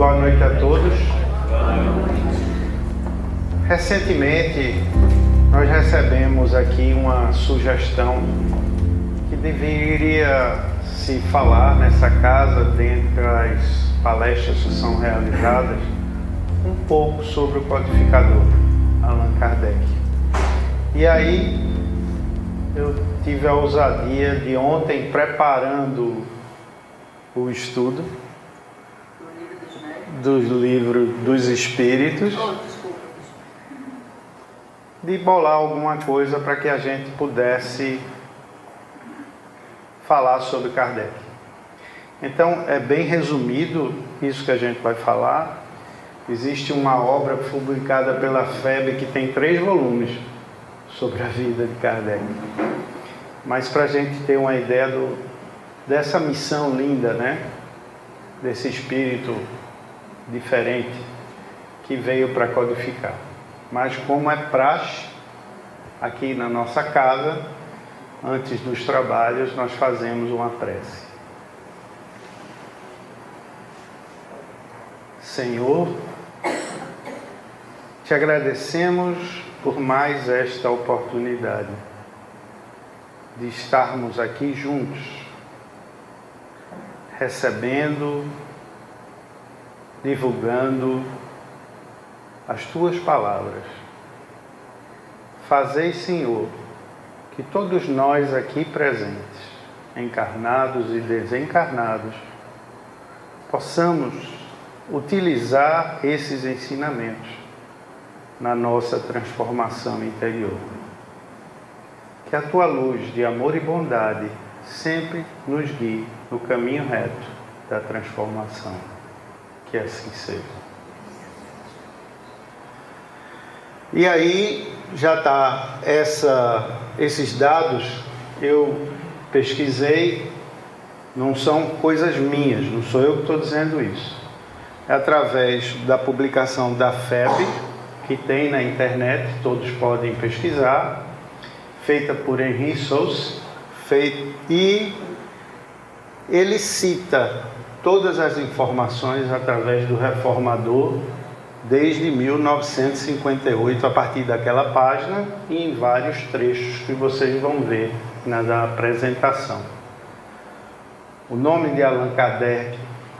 Boa noite a todos. Recentemente, nós recebemos aqui uma sugestão que deveria se falar nessa casa, dentre as palestras que são realizadas, um pouco sobre o codificador, Allan Kardec. E aí, eu tive a ousadia de ontem, preparando o estudo do livro dos Espíritos, de bolar alguma coisa para que a gente pudesse falar sobre Kardec. Então, é bem resumido isso que a gente vai falar. Existe uma obra publicada pela FEB que tem 3 volumes sobre a vida de Kardec. Mas para a gente ter uma ideia dessa missão linda, né? Desse espírito diferente que veio para codificar. Mas como é praxe aqui na nossa casa, antes dos trabalhos nós fazemos uma prece. Senhor, te agradecemos por mais esta oportunidade de estarmos aqui juntos, recebendo, divulgando as tuas palavras. Fazei, Senhor, que todos nós aqui presentes, encarnados e desencarnados, possamos utilizar esses ensinamentos na nossa transformação interior. Que a tua luz de amor e bondade sempre nos guie no caminho reto da transformação. Que assim seja. E aí já está esses dados, eu pesquisei, não são coisas minhas, não sou eu que estou dizendo isso. É através da publicação da FEB, que tem na internet, todos podem pesquisar, feita por Henri Sauce, e ele cita todas as informações através do Reformador, desde 1958, a partir daquela página, e em vários trechos que vocês vão ver na apresentação. O nome de Allan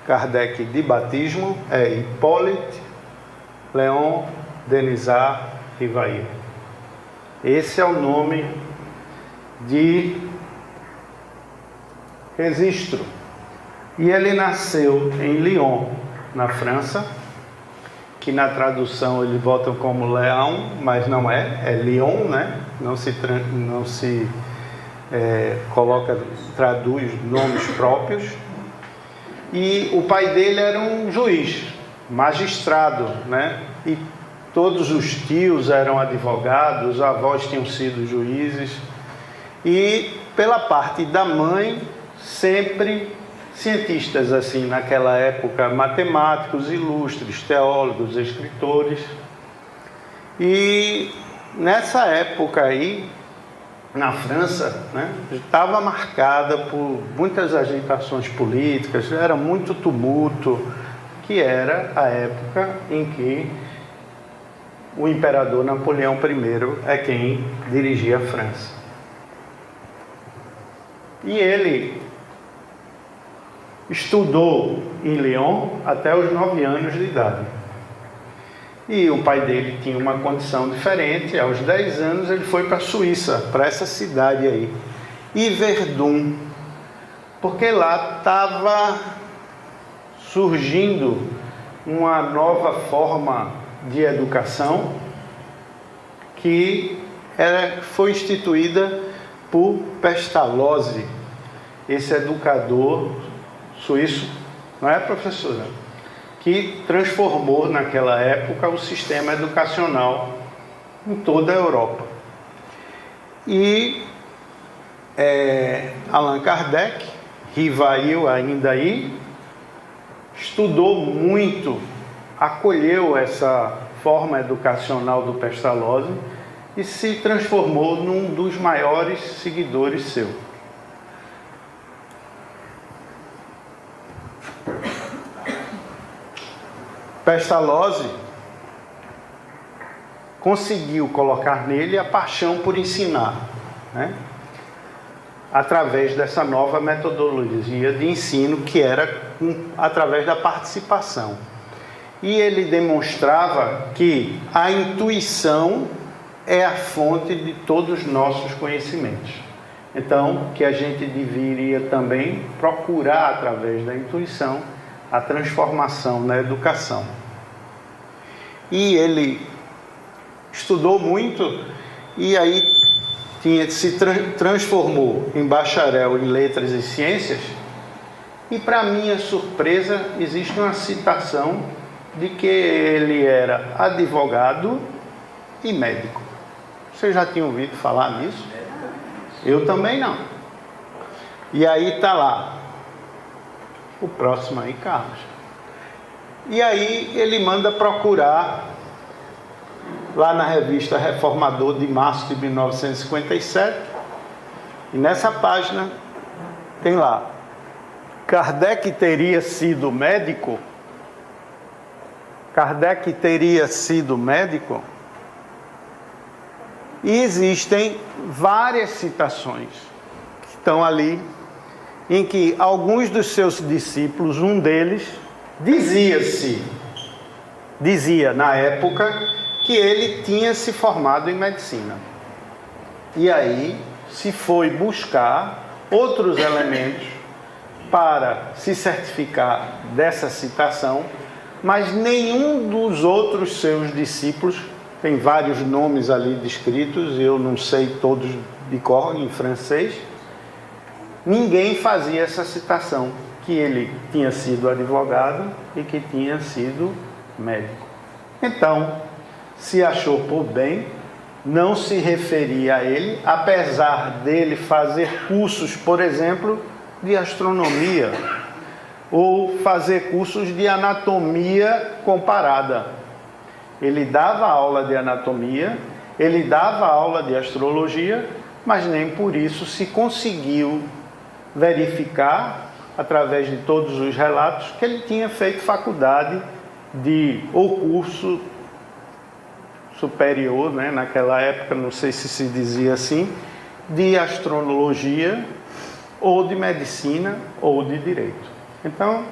Kardec de batismo é Hippolyte Léon Denisard Rivail. Esse é o nome de registro. E ele nasceu em Lyon, na França, que na tradução eles botam como Leão, mas não é Lyon, né? Não se traduz nomes próprios. E o pai dele era um juiz, magistrado, né? E todos os tios eram advogados, os avós tinham sido juízes. E pela parte da mãe, sempre cientistas, assim, naquela época, matemáticos, ilustres, teólogos, escritores. E nessa época aí, na França, né, estava marcada por muitas agitações políticas, era muito tumulto, que era a época em que o imperador Napoleão I é quem dirigia a França. E ele estudou em Lyon até os 9 anos de idade. E o pai dele tinha uma condição diferente. Aos 10 anos ele foi para a Suíça, para essa cidade aí, Yverdun, porque lá estava surgindo uma nova forma de educação que foi instituída por Pestalozzi, esse educador suíço, não é, professora? Que transformou naquela época o sistema educacional em toda a Europa. E Allan Kardec, Rivail ainda aí, estudou muito, acolheu essa forma educacional do Pestalozzi e se transformou num dos maiores seguidores seu. Pestalozzi conseguiu colocar nele a paixão por ensinar, né? Através dessa nova metodologia de ensino que era através da participação. E ele demonstrava que a intuição é a fonte de todos os nossos conhecimentos. Então, que a gente deveria também procurar, através da intuição, a transformação na educação. E ele estudou muito e aí se transformou em bacharel em letras e ciências. E, para minha surpresa, existe uma citação de que ele era advogado e médico. Vocês já tinham ouvido falar nisso? Eu também não. E aí está lá. O próximo aí, Carlos. E aí ele manda procurar, lá na revista Reformador de março de 1957, e nessa página tem lá: Kardec teria sido médico? Kardec teria sido médico? E existem várias citações que estão ali, em que alguns dos seus discípulos, um deles, dizia na época que ele tinha se formado em medicina. E aí se foi buscar outros elementos para se certificar dessa citação, mas nenhum dos outros seus discípulos, tem vários nomes ali descritos, eu não sei todos de cor em francês, ninguém fazia essa citação, que ele tinha sido advogado e que tinha sido médico. Então, se achou por bem não se referia a ele, apesar dele fazer cursos, por exemplo, de astronomia, ou fazer cursos de anatomia comparada. Ele dava aula de anatomia, ele dava aula de astrologia, mas nem por isso se conseguiu verificar, através de todos os relatos, que ele tinha feito faculdade ou curso superior, né, naquela época, não sei se se dizia assim, de astrologia, ou de medicina, ou de direito. Então,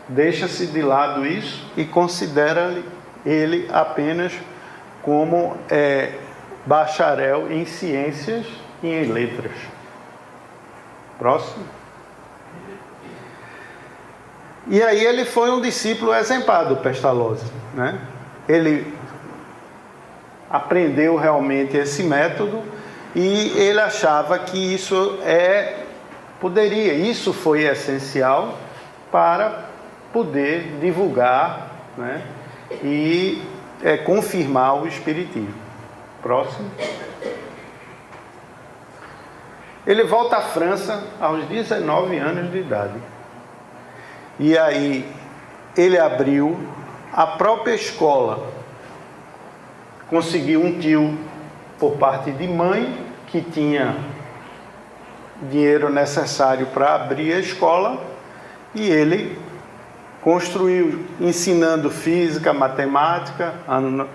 deixa-se de lado isso e considera ele apenas como bacharel em ciências e em letras. Próximo. E aí ele foi um discípulo exemplar do Pestalozzi, né? Ele aprendeu realmente esse método e ele achava que isso foi essencial para poder divulgar, né, e confirmar o espiritismo. Próximo. Ele volta à França aos 19 anos de idade. E aí ele abriu a própria escola. Conseguiu um tio por parte de mãe que tinha dinheiro necessário para abrir a escola, e ele construiu, ensinando física, matemática,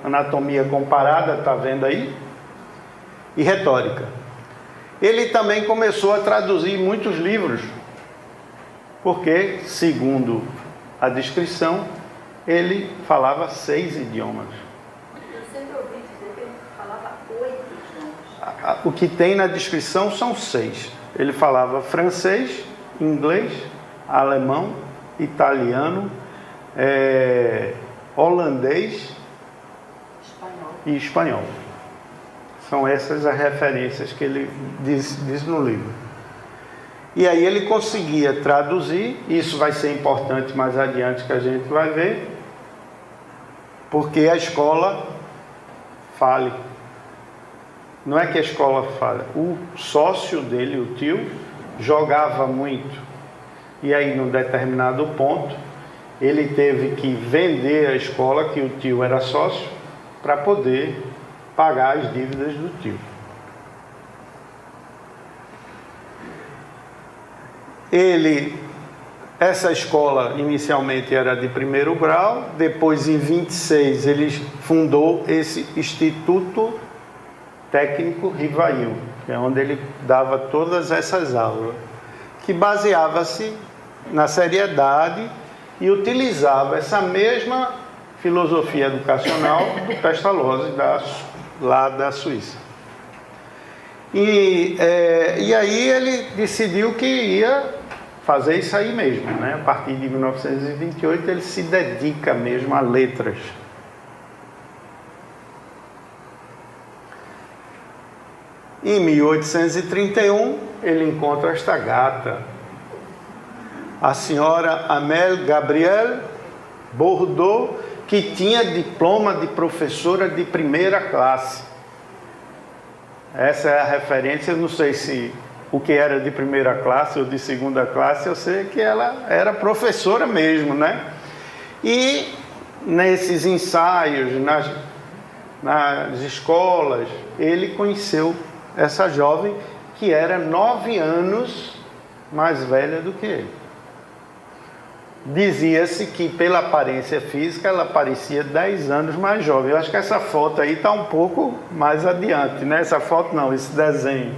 anatomia comparada, está vendo aí? E retórica. Ele também começou a traduzir muitos livros, porque, segundo a descrição, ele falava 6 idiomas. Eu sempre ouvi dizer que ele falava 8 idiomas. O que tem na descrição são 6. Ele falava francês, inglês, alemão, italiano, holandês e espanhol. São essas as referências que ele diz no livro. E aí ele conseguia traduzir, isso vai ser importante mais adiante que a gente vai ver, porque a escola fale. Não é que a escola fale, o sócio dele, o tio, jogava muito. E aí, num determinado ponto, ele teve que vender a escola, que o tio era sócio, para poder pagar as dívidas do tio. Ele Essa escola inicialmente era de primeiro grau, depois em 26 ele fundou esse Instituto Técnico Rivail, que é onde ele dava todas essas aulas, que baseava-se na seriedade e utilizava essa mesma filosofia educacional do Pestalozzi, lá da Suíça. E aí ele decidiu que ia fazer isso aí mesmo, né? A partir de 1928 ele se dedica mesmo a letras. Em 1831 ele encontra esta gata, a senhora Amélie Gabrielle Bordeaux, que tinha diploma de professora de primeira classe. Essa é a referência, eu não sei se o que era de primeira classe ou de segunda classe, eu sei que ela era professora mesmo, né? E nesses ensaios, nas escolas, ele conheceu essa jovem que era 9 anos mais velha do que ele. Dizia-se que pela aparência física ela parecia 10 anos mais jovem. Eu acho que essa foto aí está um pouco mais adiante, né? Essa foto não, esse desenho.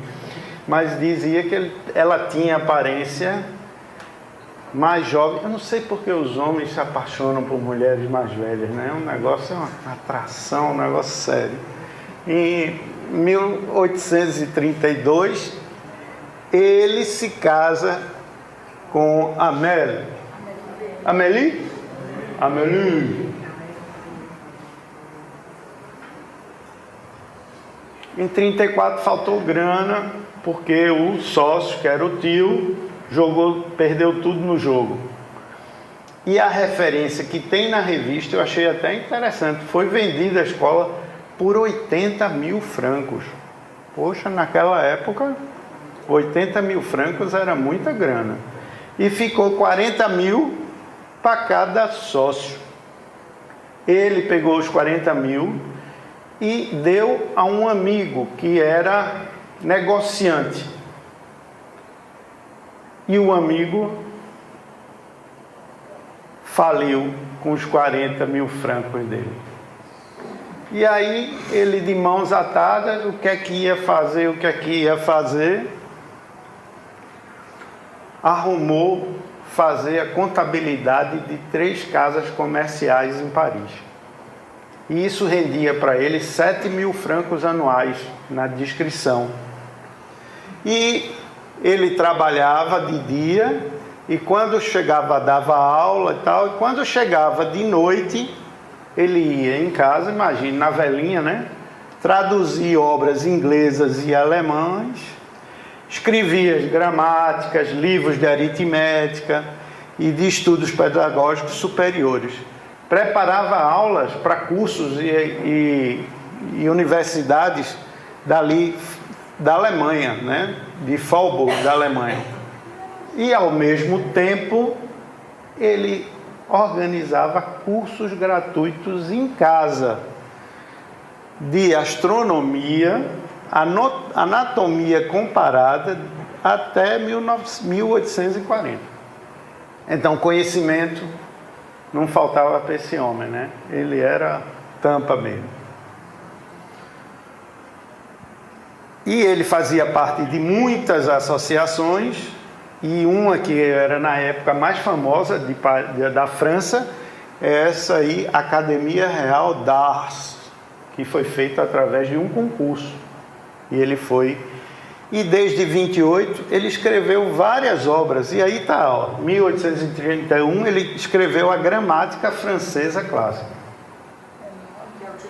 Mas dizia que ela tinha aparência mais jovem. Eu não sei porque os homens se apaixonam por mulheres mais velhas, né? Um negócio, é uma atração, um negócio sério. Em 1832, ele se casa com Amélie. Amélie? Amélie. Em 34 faltou grana, porque o sócio, que era o tio, perdeu tudo no jogo. E a referência que tem na revista, eu achei até interessante, foi vendida a escola por 80 mil francos. Poxa, naquela época, 80 mil francos era muita grana. E ficou 40 mil para cada sócio. Ele pegou os 40 mil e deu a um amigo que era negociante. E o amigo faliu com os 40 mil francos dele. E aí ele, de mãos atadas, o que é que ia fazer, arrumou fazer a contabilidade de 3 casas comerciais em Paris. E isso rendia para ele 7 mil francos anuais na descrição. E ele trabalhava de dia, e quando chegava, dava aula e tal, e quando chegava de noite, ele ia em casa, imagine, na velinha, né? Traduzia obras inglesas e alemãs, escrevia gramáticas, livros de aritmética e de estudos pedagógicos superiores. Preparava aulas para cursos e universidades dali da Alemanha, né? De Freiburg, da Alemanha. E, ao mesmo tempo, ele organizava cursos gratuitos em casa de astronomia, anatomia comparada até 1840. Então, conhecimento não faltava para esse homem, né? Ele era tampa mesmo. E ele fazia parte de muitas associações, e uma que era na época mais famosa da França, é essa aí, Academia Real d'Arts, que foi feita através de um concurso. E ele foi. E desde 28 ele escreveu várias obras. E aí está, ó, 1831 ele escreveu a gramática francesa clássica.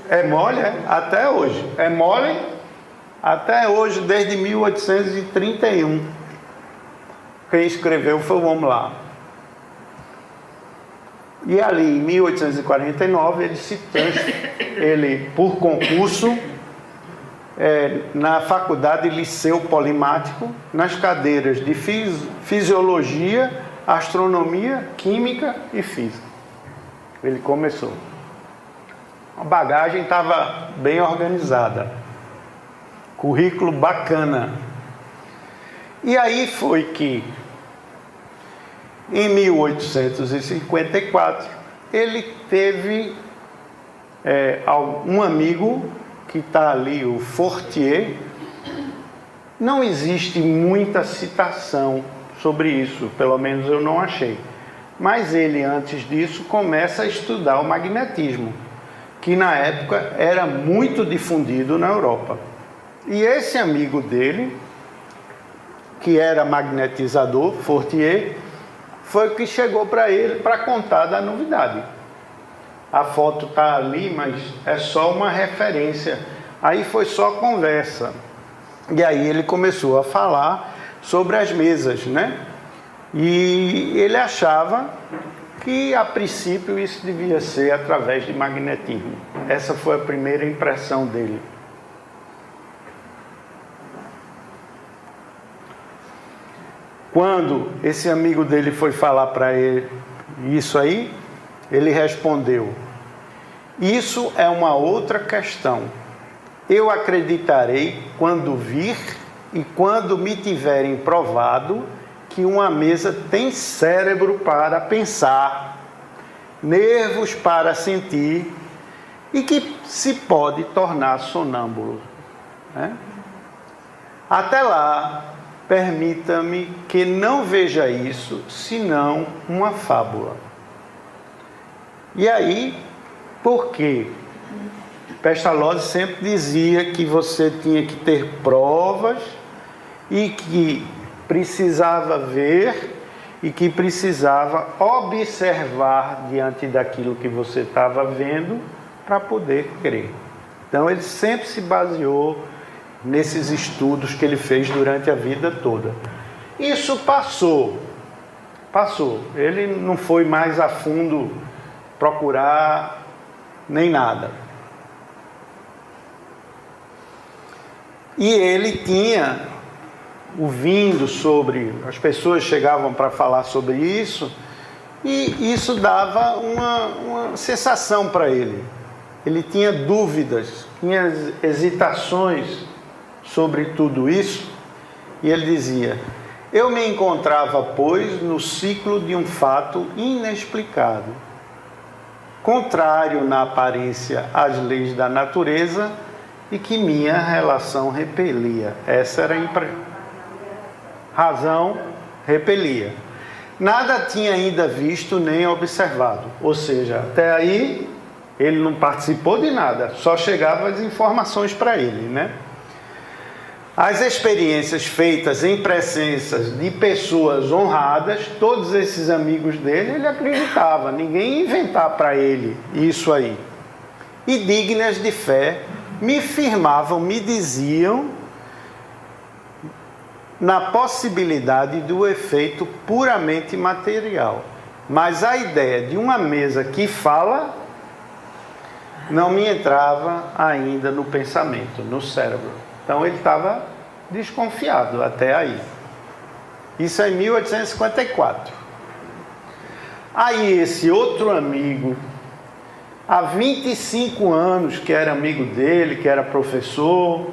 É mole, é? Até hoje. É mole até hoje, desde 1831. Quem escreveu foi o homem lá. E ali, em 1849, ele por concurso, na faculdade Liceu Polimático, nas cadeiras de Fisiologia, Astronomia, Química e Física. Ele começou. A bagagem estava bem organizada. Currículo bacana. E aí foi que Em 1854, ele teve um amigo que está ali, o Fortier. Não existe muita citação sobre isso, pelo menos eu não achei. Mas ele, antes disso, começa a estudar o magnetismo, que na época era muito difundido na Europa. E esse amigo dele, que era magnetizador, Fortier, foi o que chegou para ele para contar da novidade. A foto está ali, mas é só uma referência. Aí foi só conversa. E aí ele começou a falar sobre as mesas, né? E ele achava que, a princípio, isso devia ser através de magnetismo. Essa foi a primeira impressão dele. Quando esse amigo dele foi falar para ele isso aí, ele respondeu: isso é uma outra questão. Eu acreditarei quando vir e quando me tiverem provado que uma mesa tem cérebro para pensar, nervos para sentir e que se pode tornar sonâmbulo, né? Até lá, permita-me que não veja isso senão uma fábula. E aí, por quê? Pestalozzi sempre dizia que você tinha que ter provas e que precisava ver e que precisava observar diante daquilo que você estava vendo para poder crer. Então ele sempre se baseou nesses estudos que ele fez durante a vida toda. Isso passou. Ele não foi mais a fundo procurar nem nada. E ele tinha ouvindo sobre, as pessoas chegavam para falar sobre isso, e isso dava uma sensação para ele. Ele tinha dúvidas, tinha hesitações sobre tudo isso, e ele dizia: eu me encontrava, pois, no ciclo de um fato inexplicável, contrário na aparência às leis da natureza, e que minha relação repelia. Essa era a razão, repelia. Nada tinha ainda visto nem observado. Ou seja, até aí ele não participou de nada, só chegavam as informações para ele, né? As experiências feitas em presenças de pessoas honradas, todos esses amigos dele, ele acreditava, ninguém ia inventar para ele isso aí. E dignas de fé, me firmavam, me diziam na possibilidade do efeito puramente material. Mas a ideia de uma mesa que fala não me entrava ainda no pensamento, no cérebro. Então ele estava desconfiado até aí. Isso é em 1854. Aí esse outro amigo, há 25 anos que era amigo dele, que era professor,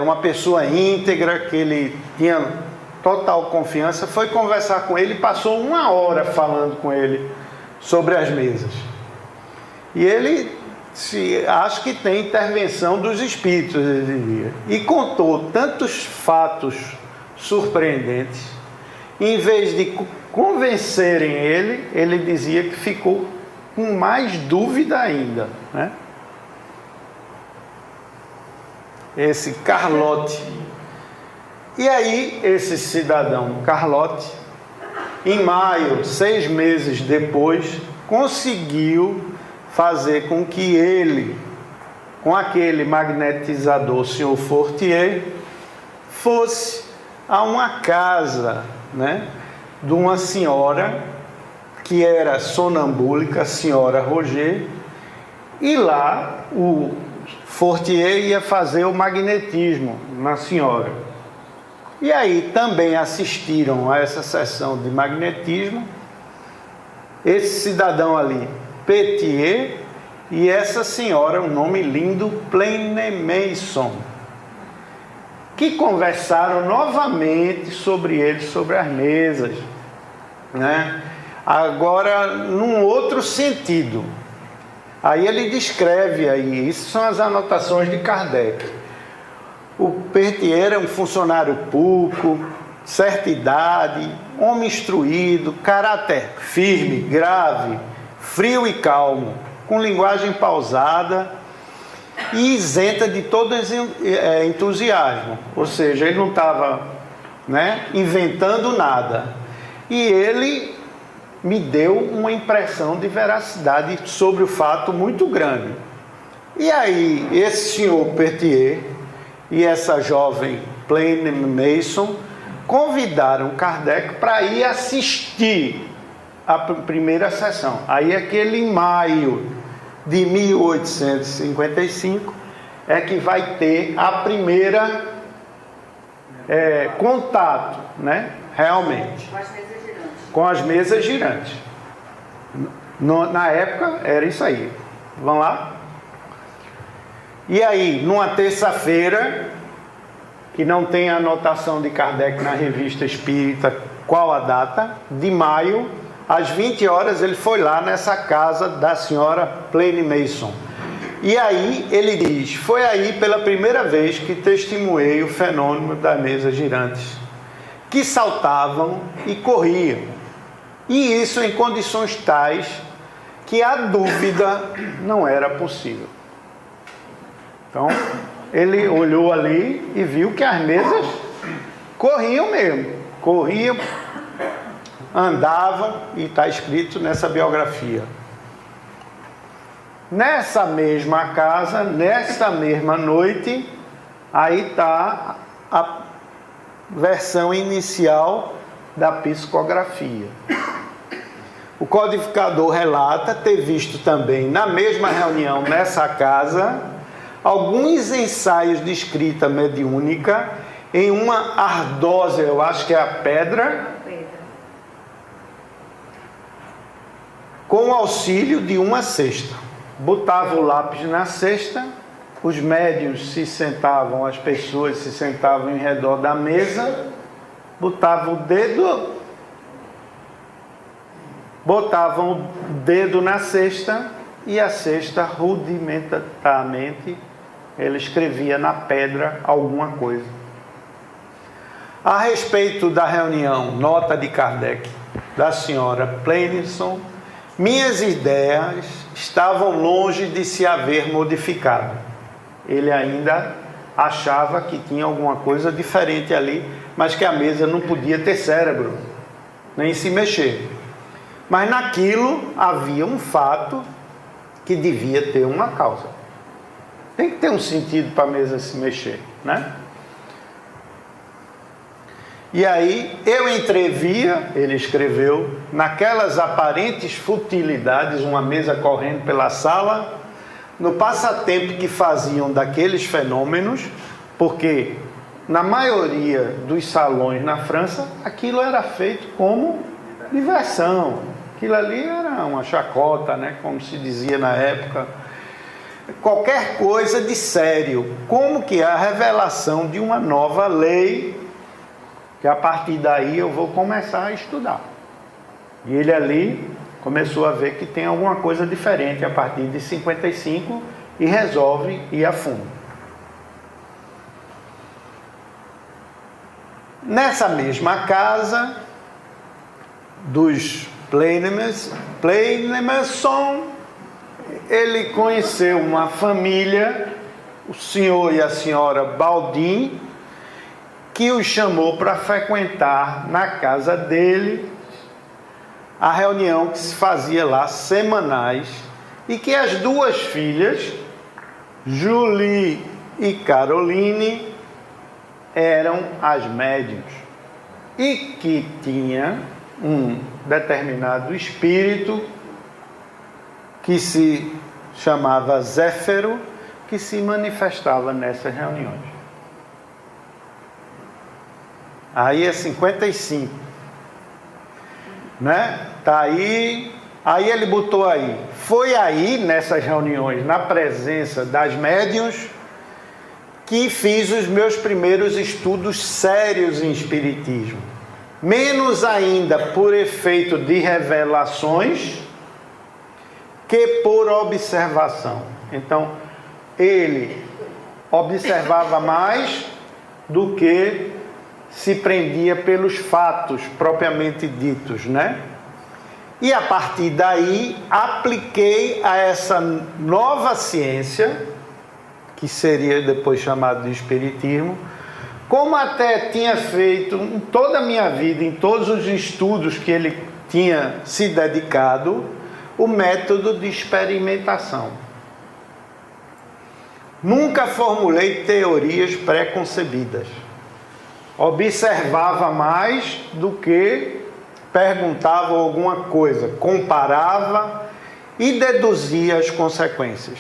uma pessoa íntegra, que ele tinha total confiança, foi conversar com ele e passou 1 hora falando com ele sobre as mesas. E ele acho que tem intervenção dos espíritos, ele dizia. E contou tantos fatos surpreendentes, em vez de convencerem ele, ele dizia que ficou com mais dúvida ainda, né? Esse Carlotti. E aí, esse cidadão Carlotti, em maio, 6 meses depois, conseguiu fazer com que ele, com aquele magnetizador, o senhor Fortier, fosse a uma casa, né, de uma senhora que era sonambúlica, a senhora Roger, e lá o Fortier ia fazer o magnetismo na senhora. E aí também assistiram a essa sessão de magnetismo esse cidadão ali, Petier, e essa senhora, um nome lindo, Pleine-Mason, que conversaram novamente sobre ele, sobre as mesas. né? Agora, num outro sentido. Aí ele descreve aí, isso são as anotações de Kardec. O Pertier era um funcionário público, certa idade, homem instruído, caráter firme, grave, frio e calmo, com linguagem pausada e isenta de todo entusiasmo. Ou seja, ele não estava, né, inventando nada. E ele me deu uma impressão de veracidade sobre o fato muito grande. E aí, esse senhor Pertier e essa jovem Plaine Mason convidaram Kardec para ir assistir a primeira sessão. Aí aquele em maio de 1855 é que vai ter a primeira contato, né? Realmente. Com as mesas girantes. Na época era isso aí. Vamos lá? E aí, numa terça-feira, que não tem a anotação de Kardec na Revista Espírita, qual a data? De maio, às 20 horas, ele foi lá nessa casa da senhora Plaine Mason. E aí, ele diz, foi aí pela primeira vez que testemunhei o fenômeno das mesas girantes, que saltavam e corriam. E isso em condições tais que a dúvida não era possível. Então, ele olhou ali e viu que as mesas corriam mesmo. Corriam, andavam, e está escrito nessa biografia. Nessa mesma casa, nessa mesma noite, aí está a versão inicial da psicografia. O codificador relata ter visto também, na mesma reunião, nessa casa, alguns ensaios de escrita mediúnica em uma ardósia, eu acho que é a pedra, com o auxílio de uma cesta. Botava o lápis na cesta, os médiuns se sentavam, as pessoas se sentavam em redor da mesa, botavam o dedo na cesta e a cesta rudimentarmente ele escrevia na pedra alguma coisa. A respeito da reunião, nota de Kardec, da senhora Pleinson, minhas ideias estavam longe de se haver modificado. Ele ainda achava que tinha alguma coisa diferente ali, mas que a mesa não podia ter cérebro, nem se mexer. Mas naquilo havia um fato que devia ter uma causa. Tem que ter um sentido para a mesa se mexer, né? E aí eu entrevia, ele escreveu, naquelas aparentes futilidades, uma mesa correndo pela sala, no passatempo que faziam daqueles fenômenos, porque na maioria dos salões na França, aquilo era feito como diversão. Aquilo ali era uma chacota, né? Como se dizia na época. Qualquer coisa de sério, como que é a revelação de uma nova lei, que a partir daí eu vou começar a estudar. E ele ali começou a ver que tem alguma coisa diferente a partir de 55 e resolve ir a fundo. Nessa mesma casa dos Pleinemason, ele conheceu uma família, o senhor e a senhora Baldin, que os chamou para frequentar na casa dele a reunião que se fazia lá semanais, e que as duas filhas, Julie e Caroline, eram as médiuns, e que tinha um determinado espírito que se chamava Zéfero, que se manifestava nessas reuniões. Aí é 55, né? Tá aí ele botou aí. Foi aí, nessas reuniões, na presença das médiuns, que fiz os meus primeiros estudos sérios em espiritismo. menos ainda por efeito de revelações, que por observação. Então, ele observava mais do que se prendia pelos fatos propriamente ditos, né? E a partir daí, apliquei a essa nova ciência, que seria depois chamado de Espiritismo, como até tinha feito em toda a minha vida, em todos os estudos que ele tinha se dedicado, o método de experimentação. Nunca formulei teorias pré-concebidas. Observava mais do que perguntava alguma coisa, comparava e deduzia as consequências.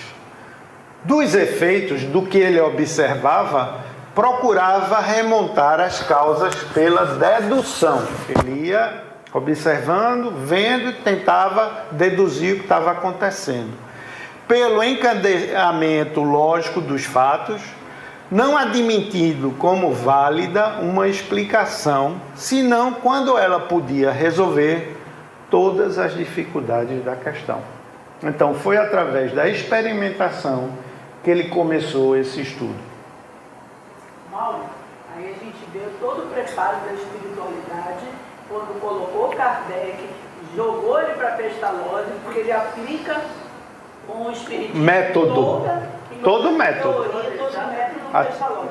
Dos efeitos do que ele observava, procurava remontar as causas pela dedução. Ele ia observando, vendo e tentava deduzir o que estava acontecendo. Pelo encadeamento lógico dos fatos, não admitindo como válida uma explicação, senão quando ela podia resolver todas as dificuldades da questão. Então, foi através da experimentação que ele começou esse estudo. Mauro, aí a gente vê todo o preparo da espiritualidade, quando colocou Kardec, jogou ele para Pestalozzi, porque ele aplica um espiritismo Método. Todo método.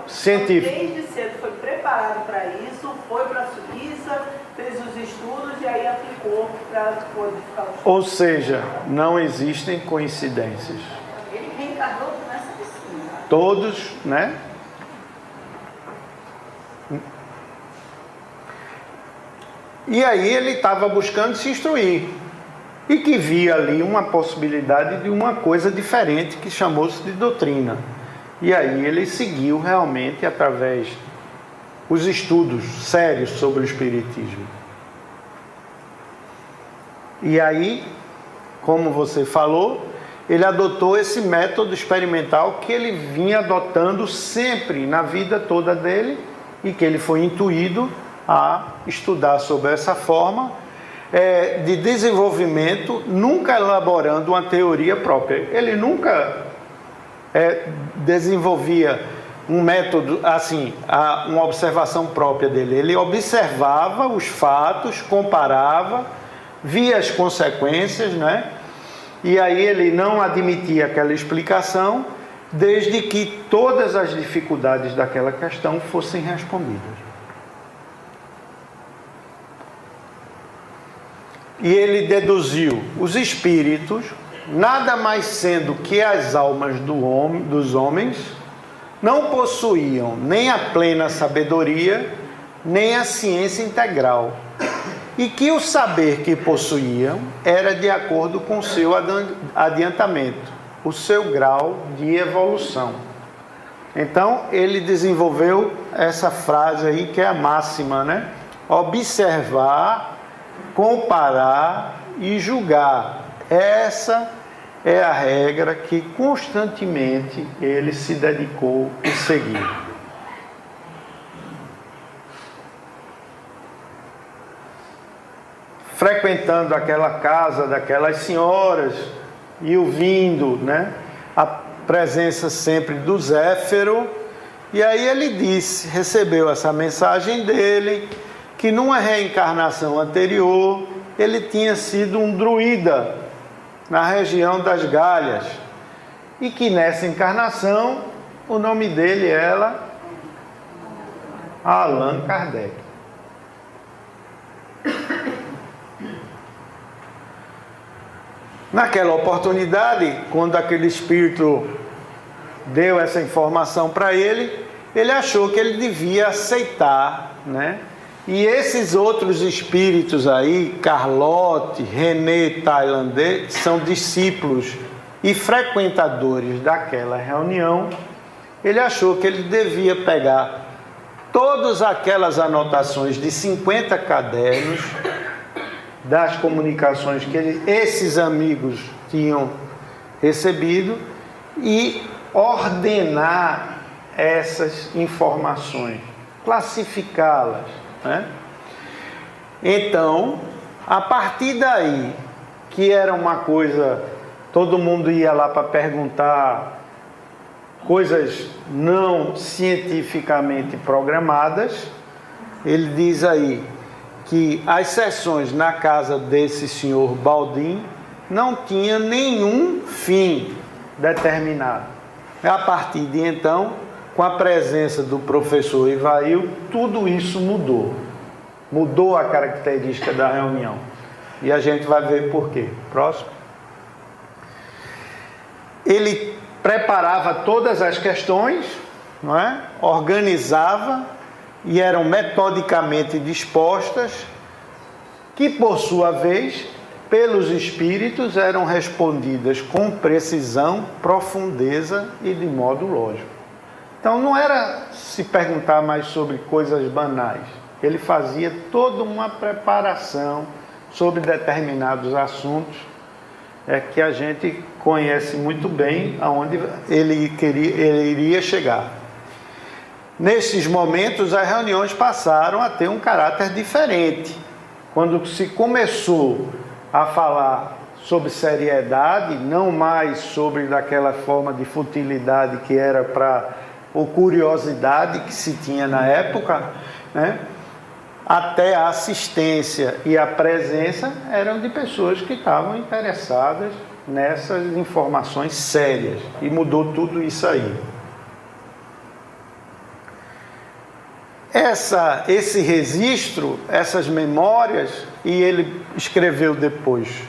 Científico. Então, desde cedo foi preparado para isso, foi para a Suíça, fez os estudos e aí aplicou para codificar os estudos. Ou seja, não existem coincidências. Ele reencarnou nessa piscina. Todos, né? E aí ele estava buscando se instruir. E que via ali uma possibilidade de uma coisa diferente que chamou-se de doutrina. E aí ele seguiu realmente através dos estudos sérios sobre o Espiritismo. E aí, como você falou, ele adotou esse método experimental que ele vinha adotando sempre na vida toda dele e que ele foi intuído a estudar sobre essa forma de desenvolvimento, nunca elaborando uma teoria própria. Ele nunca desenvolvia um método, assim, uma observação própria dele. Ele observava os fatos, comparava, via as consequências, né? E aí ele não admitia aquela explicação, desde que todas as dificuldades daquela questão fossem respondidas. E ele deduziu os espíritos, nada mais sendo que as almas dos homens, não possuíam nem a plena sabedoria, nem a ciência integral, e que o saber que possuíam era de acordo com o seu adiantamento, o seu grau de evolução. Então, ele desenvolveu essa frase aí, que é a máxima, né? Observar, comparar e julgar. Essa é a regra que constantemente ele se dedicou e seguiu. Frequentando aquela casa daquelas senhoras e ouvindo, né, a presença sempre do Zéfiro, e aí ele disse, recebeu essa mensagem dele, que numa reencarnação anterior ele tinha sido um druida na região das Galhas e que nessa encarnação o nome dele era Allan Kardec. Naquela oportunidade, quando aquele espírito deu essa informação para ele, ele achou que ele devia aceitar, né? E esses outros espíritos aí, Carlotte, René Tailandais, são discípulos e frequentadores daquela reunião. Ele achou que ele devia pegar todas aquelas anotações de 50 cadernos das comunicações que esses amigos tinham recebido e ordenar essas informações, classificá-las, né? Então, a partir daí, que era uma coisa, todo mundo ia lá para perguntar coisas não cientificamente programadas, ele diz aí que as sessões na casa desse senhor Baldin não tinha nenhum fim determinado. A partir de então, com a presença do professor Ivail, tudo isso mudou. Mudou a característica da reunião. E a gente vai ver por quê. Próximo. Ele preparava todas as questões, não é? Organizava e eram metodicamente dispostas, que por sua vez, pelos espíritos, eram respondidas com precisão, profundeza e de modo lógico. Então não era se perguntar mais sobre coisas banais. Ele fazia toda uma preparação sobre determinados assuntos que a gente conhece muito bem aonde ele iria chegar. Nesses momentos, as reuniões passaram a ter um caráter diferente. Quando se começou a falar sobre seriedade, não mais sobre daquela forma de futilidade que era para ou curiosidade que se tinha na época, né? Até a assistência e a presença eram de pessoas que estavam interessadas nessas informações sérias, e mudou tudo isso aí. Esse registro, essas memórias, e ele escreveu depois,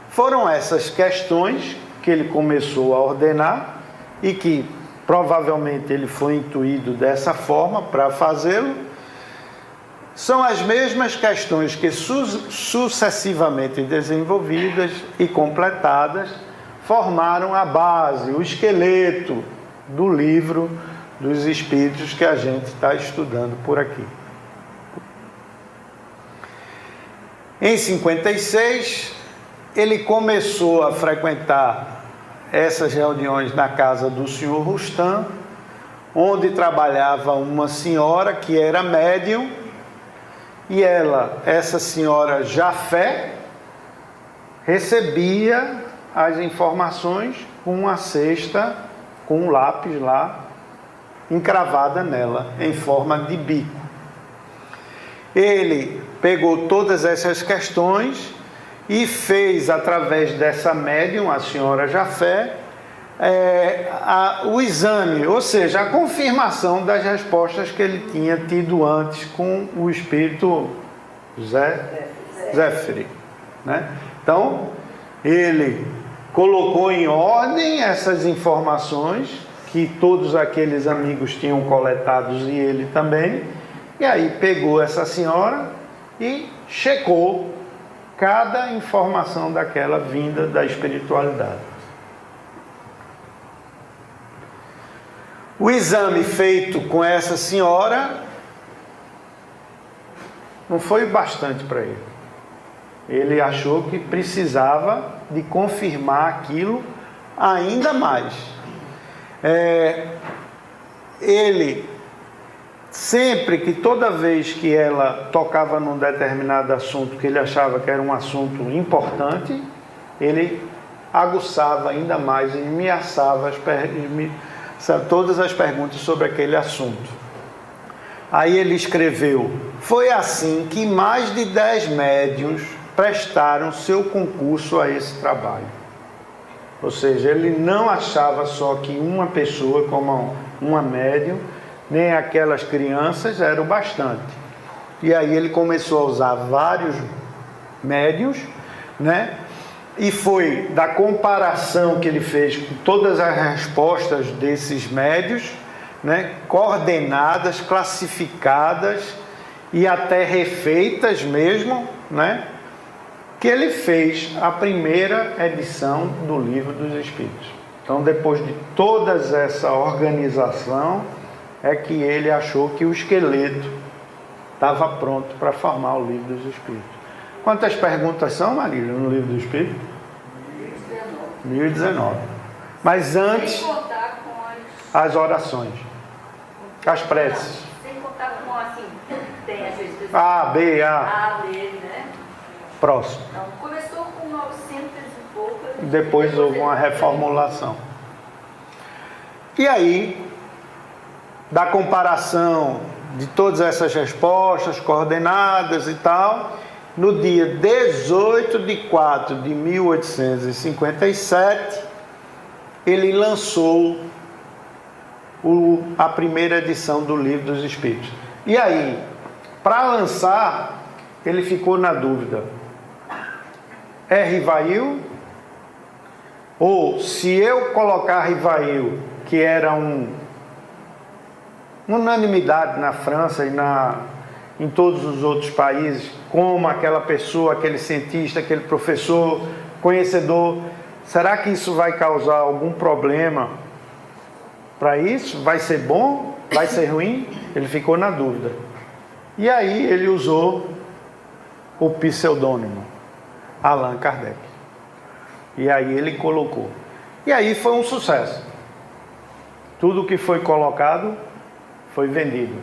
foram essas questões que ele começou a ordenar e que provavelmente ele foi intuído dessa forma para fazê-lo. São as mesmas questões que sucessivamente desenvolvidas e completadas formaram a base, o esqueleto do livro dos Espíritos que a gente está estudando por aqui. Em 56, ele começou a frequentar essas reuniões na casa do senhor Rustam, onde trabalhava uma senhora que era médium, e essa senhora Jafé, recebia as informações com uma cesta, com um lápis lá, encravada nela, em forma de bico. Ele pegou todas essas questões e fez, através dessa médium, a senhora Jafé, o exame, ou seja, a confirmação das respostas que ele tinha tido antes com o espírito Zéfiri, né? Então, ele colocou em ordem essas informações que todos aqueles amigos tinham coletados e ele também, e aí pegou essa senhora e checou cada informação daquela vinda da espiritualidade. O exame feito com essa senhora não foi bastante para ele. Ele achou que precisava de confirmar aquilo ainda mais. Ele, sempre que toda vez que ela tocava num determinado assunto que ele achava que era um assunto importante, ele aguçava ainda mais e ameaçava todas as perguntas sobre aquele assunto. Aí ele escreveu: foi assim que mais de 10 médiuns prestaram seu concurso a esse trabalho. Ou seja, ele não achava só que uma pessoa, como uma médium, nem aquelas crianças, era o bastante. E aí ele começou a usar vários médiuns, né? E foi da comparação que ele fez com todas as respostas desses médiuns, né, coordenadas, classificadas e até refeitas mesmo, né, que ele fez a primeira edição do Livro dos Espíritos. Então, depois de toda essa organização, é que ele achou que o esqueleto estava pronto para formar o Livro dos Espíritos. Quantas perguntas são, Marília, no Livro do Espírito? 1019. Mas antes, sem contar com as orações, as preces. Sem contar com, assim, tem às vezes A, B, A. A, B, né? próximo. Não, começou com 900 e poucas. Depois houve uma reformulação. E aí, da comparação de todas essas respostas coordenadas e tal, no dia 18/4/1857, ele lançou a primeira edição do Livro dos Espíritos. E aí, para lançar, ele ficou na dúvida: é Rivail? Ou se eu colocar Rivail, que era uma unanimidade na França e em todos os outros países, como aquela pessoa, aquele cientista, aquele professor, conhecedor, será que isso vai causar algum problema para isso? Vai ser bom? Vai ser ruim? Ele ficou na dúvida. E aí ele usou o pseudônimo Allan Kardec. E aí ele colocou. E aí foi um sucesso. Tudo que foi colocado foi vendido.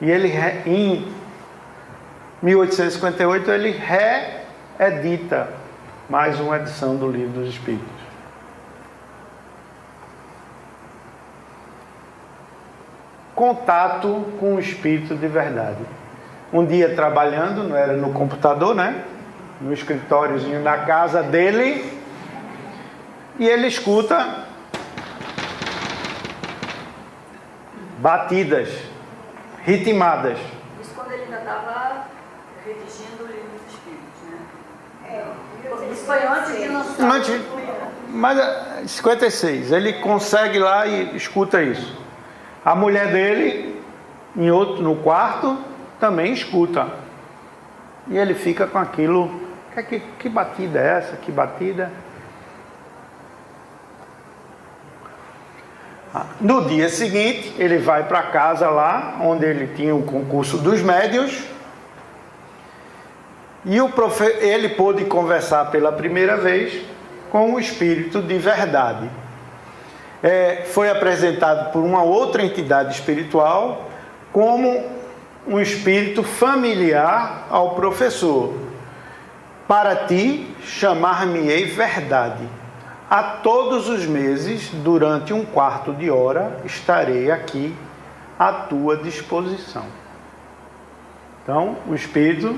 E ele, em 1858, ele reedita mais uma edição do Livro dos Espíritos. Contato com o Espírito de verdade. Um dia trabalhando, não era no computador, né? No escritóriozinho da casa dele, e ele escuta batidas, ritmadas. Isso quando ele ainda estava redigindo o Livro dos Espíritos, né? Isso foi antes de lançar. Mas 56, ele consegue lá e escuta isso. A mulher dele, no quarto, também escuta. E ele fica com aquilo. Que batida é essa? Que batida? No dia seguinte, ele vai para casa lá, onde ele tinha o concurso dos médiuns. E ele pôde conversar pela primeira vez com o Espírito de verdade. Foi apresentado por uma outra entidade espiritual como um espírito familiar ao professor. Para ti, chamar-me-ei verdade. A todos os meses, durante 1/4 de hora, estarei aqui à tua disposição. Então, o espírito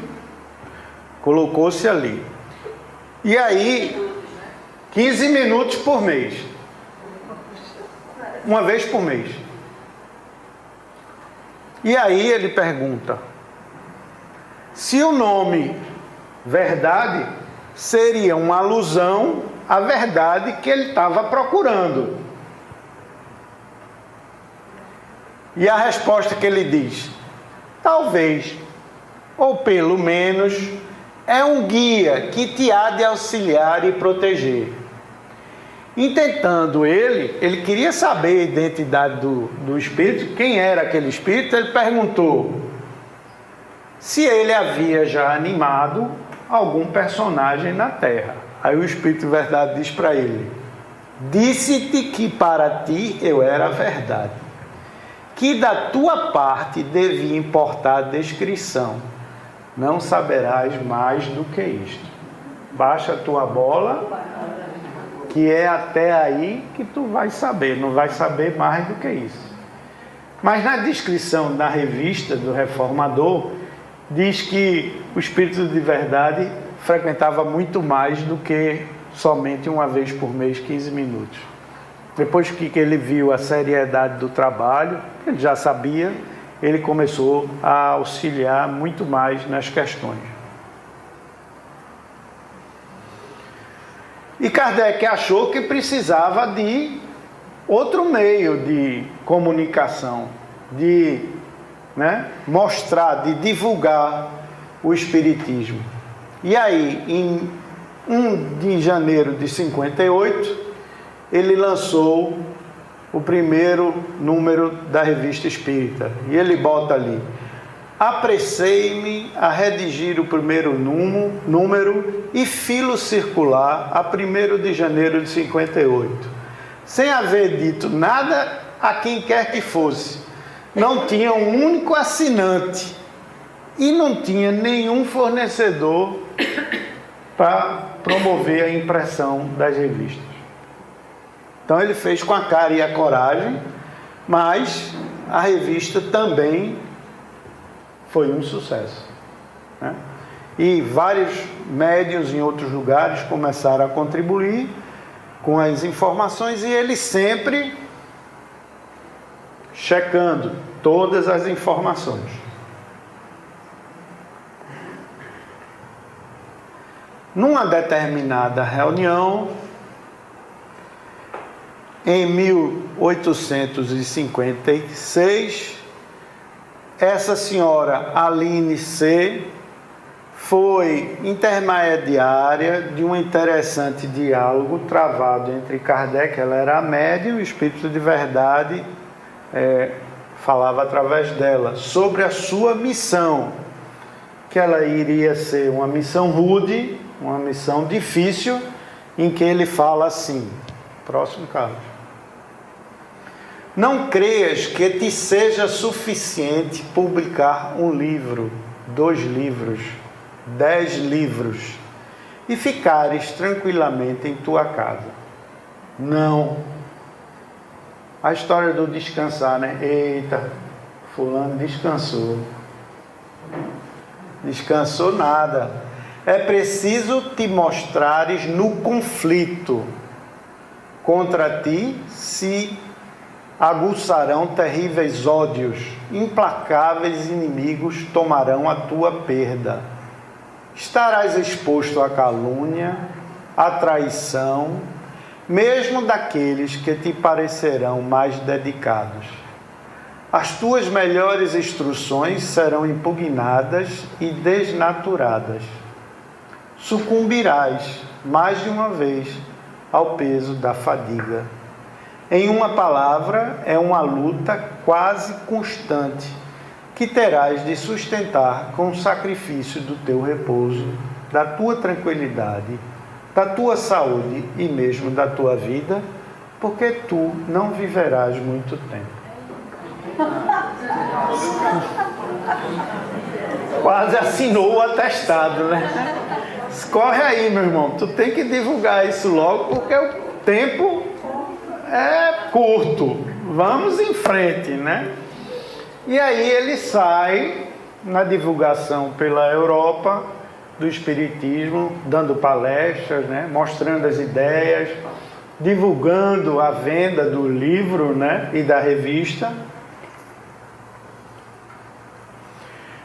colocou-se ali. E aí, 15 minutos por mês. Uma vez por mês. E aí ele pergunta se o nome verdade seria uma alusão à verdade que ele estava procurando. E a resposta que ele diz: talvez, ou pelo menos, é um guia que te há de auxiliar e proteger. Intentando ele queria saber a identidade do espírito, quem era aquele espírito. Ele perguntou se ele havia já animado algum personagem na Terra. Aí o Espírito de Verdade diz para ele: disse-te que para ti eu era a verdade, que da tua parte devia importar a descrição, não saberás mais do que isto. Baixa a tua bola, que é até aí que tu vai saber, não vai saber mais do que isso. Mas na descrição da revista do Reformador, diz que o Espírito de Verdade frequentava muito mais do que somente uma vez por mês, 15 minutos. Depois que ele viu a seriedade do trabalho, ele já sabia, ele começou a auxiliar muito mais nas questões. E Kardec achou que precisava de outro meio de comunicação, de mostrar, de divulgar o Espiritismo. E aí, em 1 de janeiro de 58, ele lançou o primeiro número da Revista Espírita. E ele bota ali: apressei-me a redigir o primeiro número e filo circular a 1º de janeiro de 58, sem haver dito nada a quem quer que fosse. Não tinha um único assinante e não tinha nenhum fornecedor para promover a impressão das revistas. Então ele fez com a cara e a coragem, mas a revista também foi um sucesso, né? E vários médiuns em outros lugares começaram a contribuir com as informações, e ele sempre checando todas as informações. Numa determinada reunião, em 1856, essa senhora Aline C. foi intermediária de um interessante diálogo travado entre Kardec, ela era a médium, e o Espírito de Verdade falava através dela, sobre a sua missão, que ela iria ser uma missão rude, uma missão difícil, em que ele fala assim, próximo Carlos: não creias que te seja suficiente publicar um livro, 2 livros, 10 livros, e ficares tranquilamente em tua casa. Não. A história do descansar, né? Eita, fulano descansou. Descansou nada. É preciso te mostrares no conflito. Contra ti se aguçarão terríveis ódios, implacáveis inimigos tomarão a tua perda. Estarás exposto à calúnia, à traição, mesmo daqueles que te parecerão mais dedicados. As tuas melhores instruções serão impugnadas e desnaturadas. Sucumbirás, mais de uma vez, ao peso da fadiga. Em uma palavra, é uma luta quase constante, que terás de sustentar com o sacrifício do teu repouso, da tua tranquilidade, da tua saúde e mesmo da tua vida, porque tu não viverás muito tempo. Quase assinou o atestado, né? Corre aí, meu irmão, tu tem que divulgar isso logo, porque o tempo é curto. Vamos em frente, né? E aí ele sai na divulgação pela Europa do Espiritismo, dando palestras, né? Mostrando as ideias, divulgando a venda do livro, né? E da revista.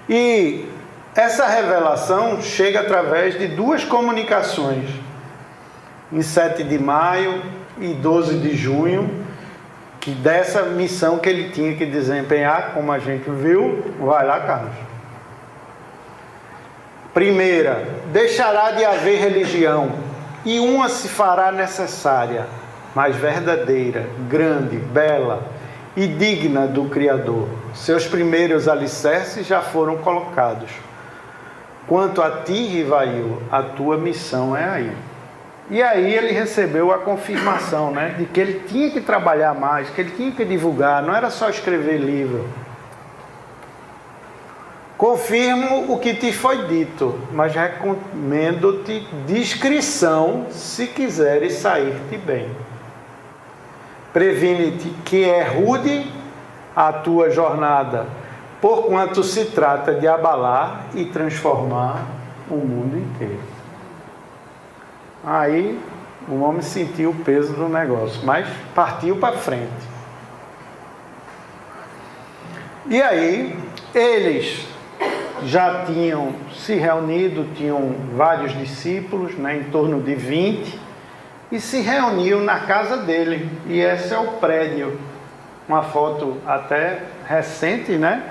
E essa revelação chega através de 2 comunicações, em 7 de maio e 12 de junho, que dessa missão que ele tinha que desempenhar, como a gente viu. Vai lá, Carlos. Primeira: deixará de haver religião, e uma se fará necessária, mas verdadeira, grande, bela e digna do Criador. Seus primeiros alicerces já foram colocados. Quanto a ti, Rivail, a tua missão é aí. E aí ele recebeu a confirmação, né, de que ele tinha que trabalhar mais, que ele tinha que divulgar, não era só escrever livro. Confirmo o que te foi dito, mas recomendo-te discrição se quiseres sair-te bem. Previne-te que é rude a tua jornada, porquanto se trata de abalar e transformar o mundo inteiro. Aí o homem sentiu o peso do negócio, mas partiu para frente. E aí eles já tinham se reunido, tinham vários discípulos, né, em torno de 20, e se reuniam na casa dele. E esse é o prédio, uma foto até recente, né,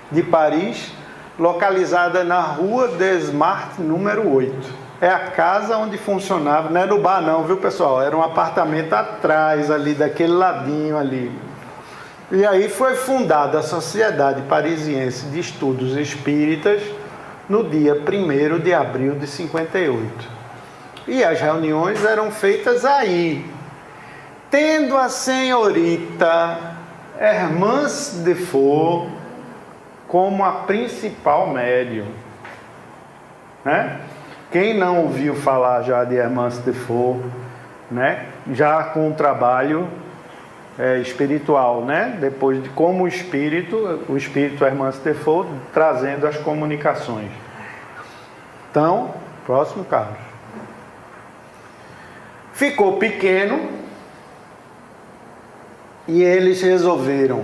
de Paris, localizada na Rua des Martyrs, número 8. É a casa onde funcionava, não era o bar não, viu pessoal? Era um apartamento atrás ali, daquele ladinho ali. E aí foi fundada a Sociedade Parisiense de Estudos Espíritas no dia 1º de abril de 58. E as reuniões eram feitas aí, tendo a senhorita Hermance de Faux como a principal médium, né? Quem não ouviu falar já de Hermance Defoe, né? Já com um trabalho espiritual, né? Depois de como o espírito Hermance Defoe trazendo as comunicações. Então, próximo, Carlos. Ficou pequeno e eles resolveram,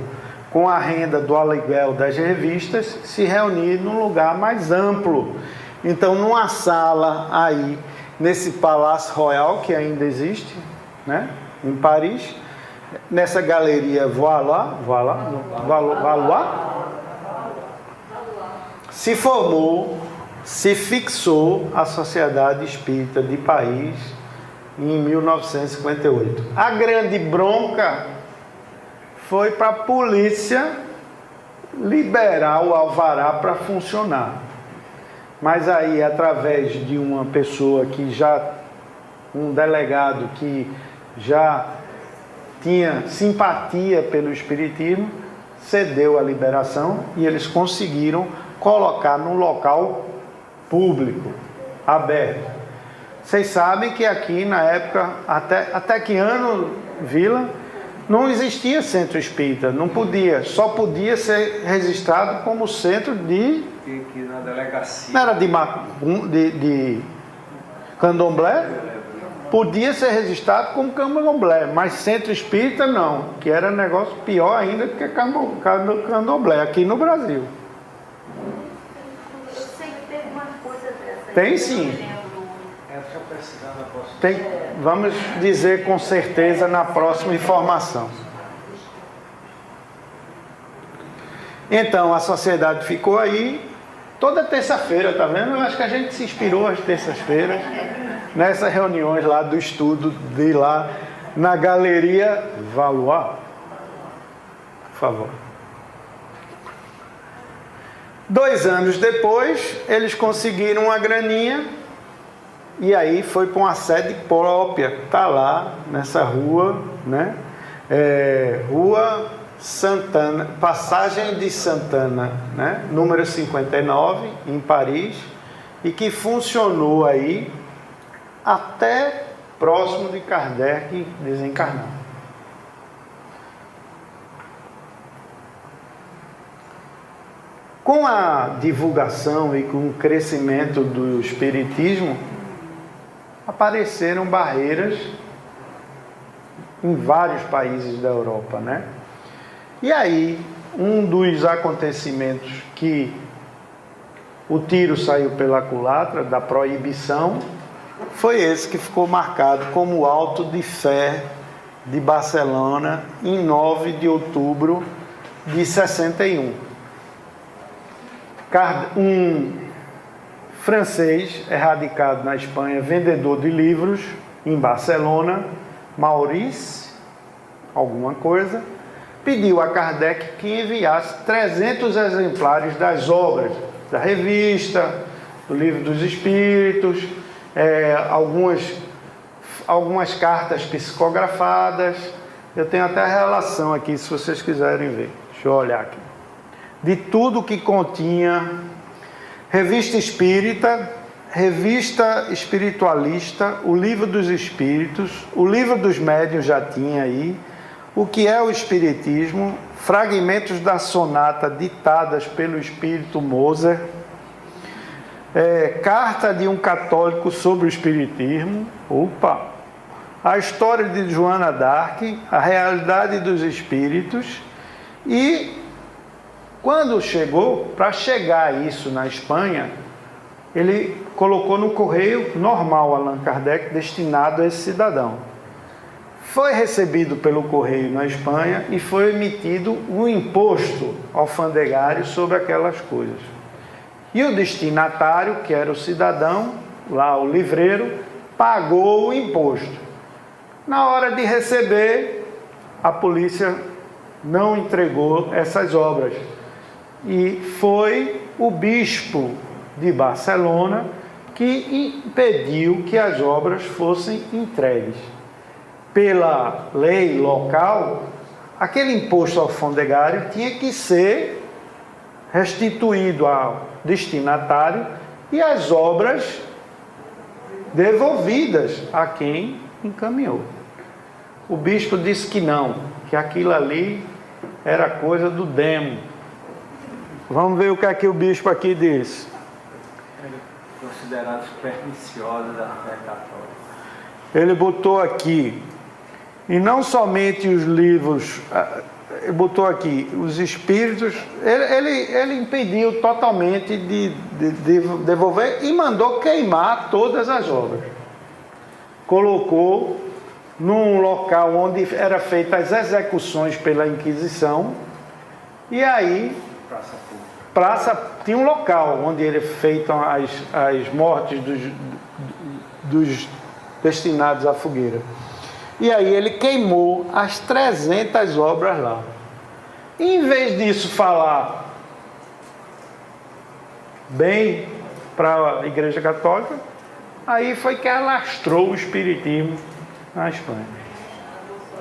com a renda do aluguel das revistas, se reunir num lugar mais amplo. Então, numa sala aí, nesse Palácio Royal, que ainda existe, né? Em Paris, nessa galeria Valois, se formou, se fixou a Sociedade Espírita de Paris em 1958. A grande bronca foi para a polícia liberar o alvará para funcionar. Mas aí, através de uma pessoa um delegado que já tinha simpatia pelo espiritismo, cedeu a liberação e eles conseguiram colocar num local público, aberto. Vocês sabem que aqui na época, até que ano, Vila, não existia centro espírita, não podia, só podia ser registrado como centro de... Aqui na delegacia. Não era de candomblé? Podia ser registrado como candomblé, mas centro espírita não, que era negócio pior ainda do que candomblé, aqui no Brasil. Teve uma coisa dessa. Tem sim. Vamos dizer com certeza na próxima informação. Então a sociedade ficou aí toda terça-feira, tá vendo? Eu acho que a gente se inspirou às terças-feiras nessas reuniões lá do estudo de lá na Galeria Valois. Por favor. 2 anos depois, eles conseguiram uma graninha e aí foi para uma sede própria, tá lá nessa rua, né? Rua Santana, Passagem de Santana, né? Número 59, em Paris, e que funcionou aí até próximo de Kardec desencarnar. Com a divulgação e com o crescimento do espiritismo, apareceram barreiras em vários países da Europa, né? E aí, um dos acontecimentos que o tiro saiu pela culatra da proibição foi esse que ficou marcado como o Auto de Fé de Barcelona em 9 de outubro de 61. Um francês radicado na Espanha, vendedor de livros em Barcelona, Maurice, alguma coisa, pediu a Kardec que enviasse 300 exemplares das obras, da revista, do Livro dos Espíritos, algumas cartas psicografadas. Eu tenho até a relação aqui, se vocês quiserem ver. Deixa eu olhar aqui. De tudo que continha Revista Espírita, Revista Espiritualista, o Livro dos Espíritos, o Livro dos Médiuns já tinha aí, o que é o Espiritismo, fragmentos da sonata ditadas pelo Espírito Moser, carta de um católico sobre o Espiritismo, a história de Joana d'Arc, a realidade dos Espíritos. E quando chegou, para chegar isso na Espanha, ele colocou no correio normal Allan Kardec, destinado a esse cidadão. Foi recebido pelo correio na Espanha e foi emitido um imposto alfandegário sobre aquelas coisas. E o destinatário, que era o cidadão, lá o livreiro, pagou o imposto. Na hora de receber, a polícia não entregou essas obras. E foi o bispo de Barcelona que impediu que as obras fossem entregues. Pela lei local, aquele imposto alfandegário tinha que ser restituído ao destinatário e as obras devolvidas a quem encaminhou. O bispo disse que não, que aquilo ali era coisa do demo. Vamos ver o que é que o bispo aqui diz. Considerados perniciosos da fé católica. Ele botou aqui, e não somente os livros, ele botou aqui, os espíritos, ele impediu totalmente de devolver e mandou queimar todas as obras. Colocou num local onde eram feitas as execuções pela Inquisição, e aí tinha um local onde ele feitam as mortes dos destinados à fogueira. E aí ele queimou as 300 obras lá. E em vez disso falar bem para a Igreja Católica, aí foi que alastrou o espiritismo na Espanha.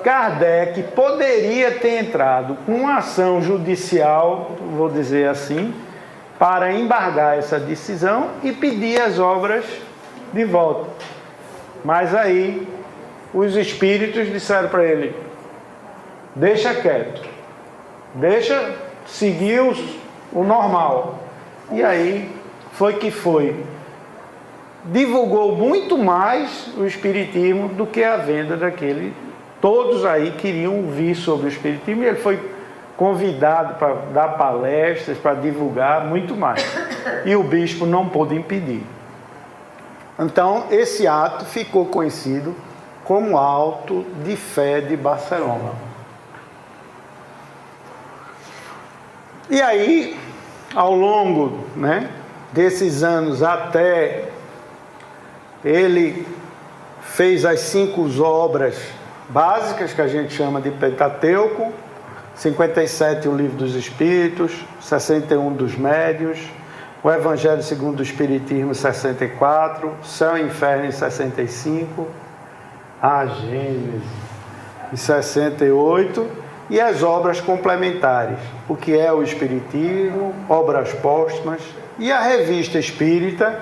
Kardec poderia ter entrado com uma ação judicial, vou dizer assim, para embargar essa decisão e pedir as obras de volta. Mas aí os espíritos disseram para ele: deixa quieto, deixa seguir o normal. E aí foi que foi. Divulgou muito mais o espiritismo do que a venda daquele. Todos aí queriam ouvir sobre o espiritismo e ele foi convidado para dar palestras, para divulgar muito mais. E o bispo não pôde impedir. Então, esse ato ficou conhecido como Auto de Fé de Barcelona. E aí, ao longo, desses anos, até ele fez as 5 obras básicas, que a gente chama de Pentateuco, 57 o Livro dos Espíritos, 61 dos Médiuns, o Evangelho segundo o Espiritismo, 64, Céu e Inferno, em 65, a Gênese, em 68, e as obras complementares, o que é o Espiritismo, obras póstumas, e a Revista Espírita,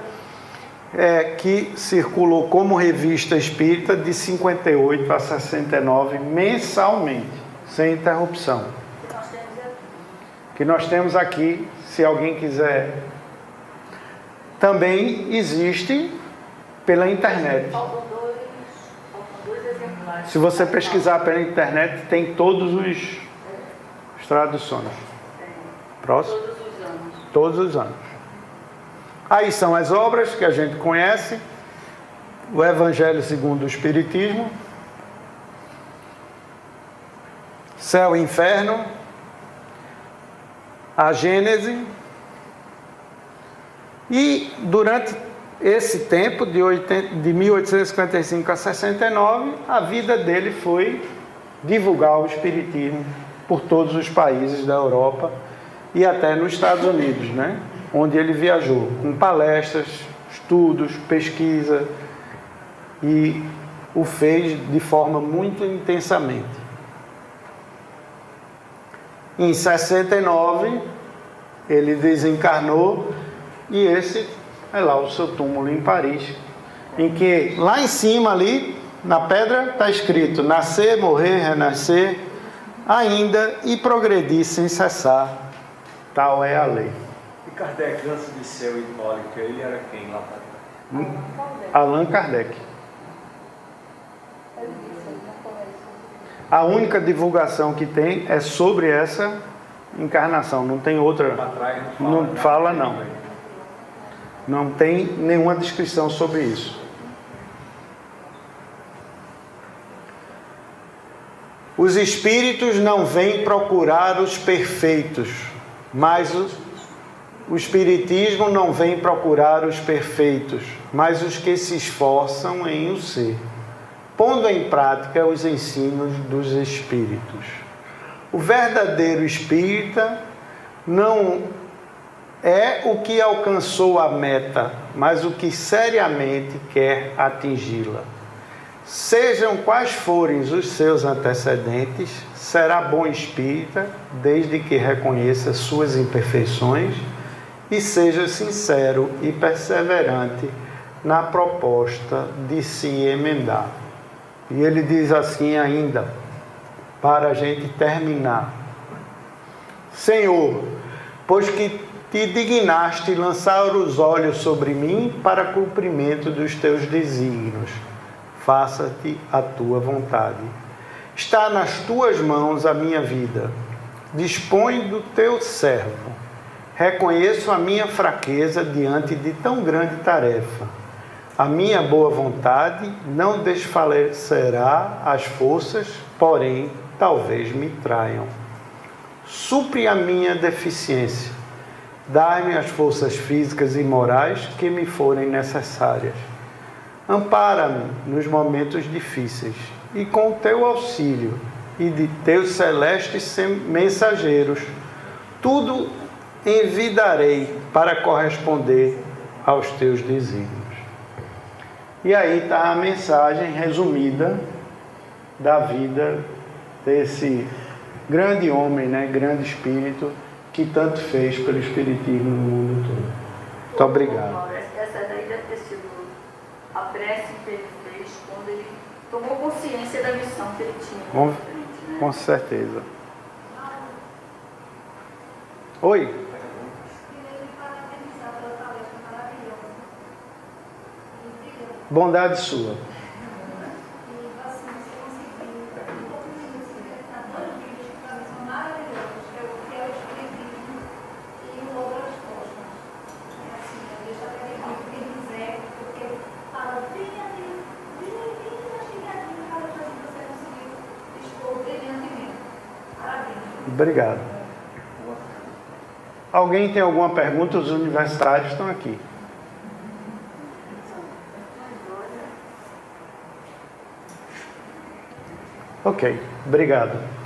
que circulou como Revista Espírita de 58 a 69, mensalmente, sem interrupção. Que nós temos aqui, se alguém quiser. Também existe pela internet. Faltam dois exemplares. Se você pesquisar pela internet, tem todos as traduções. Próximo? Todos os anos. Todos os anos. Aí são as obras que a gente conhece: o Evangelho segundo o Espiritismo, Céu e Inferno, a Gênese. E durante esse tempo, de 1855 a 69, a vida dele foi divulgar o Espiritismo por todos os países da Europa e até nos Estados Unidos, onde ele viajou, com palestras, estudos, pesquisa, e o fez de forma muito intensamente. Em 69, ele desencarnou, e esse é lá o seu túmulo em Paris, em que lá em cima ali, na pedra, está escrito: nascer, morrer, renascer, ainda e progredir sem cessar, tal é a lei. E Kardec, antes de ser o Hipólito, ele era quem lá para trás? Allan Kardec. A única divulgação que tem é sobre essa encarnação, não tem outra. Não fala, não. Não tem nenhuma descrição sobre isso. Os espíritos não vêm procurar os perfeitos, mas o espiritismo não vem procurar os perfeitos, mas os que se esforçam em o ser, pondo em prática os ensinos dos espíritos. O verdadeiro espírita não é o que alcançou a meta, mas o que seriamente quer atingi-la. Sejam quais forem os seus antecedentes, será bom espírita, desde que reconheça suas imperfeições e seja sincero e perseverante na proposta de se emendar. E ele diz assim ainda, para a gente terminar: Senhor, pois que te dignaste lançar os olhos sobre mim para cumprimento dos teus desígnios, faça-te a tua vontade. Está nas tuas mãos a minha vida. Dispõe do teu servo. Reconheço a minha fraqueza diante de tão grande tarefa. A minha boa vontade não desfalecerá as forças, porém, talvez me traiam. Supre a minha deficiência. Dai-me as forças físicas e morais que me forem necessárias. Ampara-me nos momentos difíceis e com o teu auxílio e de teus celestes mensageiros, tudo envidarei para corresponder aos teus desígnios. E aí está a mensagem resumida da vida desse grande homem, né? Grande espírito, que tanto fez pelo espiritismo no mundo todo. Muito obrigado. Essa daí deve ter sido a prece que ele fez quando ele tomou consciência da missão que ele tinha pela frente, né? Com certeza. Oi? Bondade sua. Obrigado. Alguém tem alguma pergunta? Os universitários estão aqui. Ok, obrigado.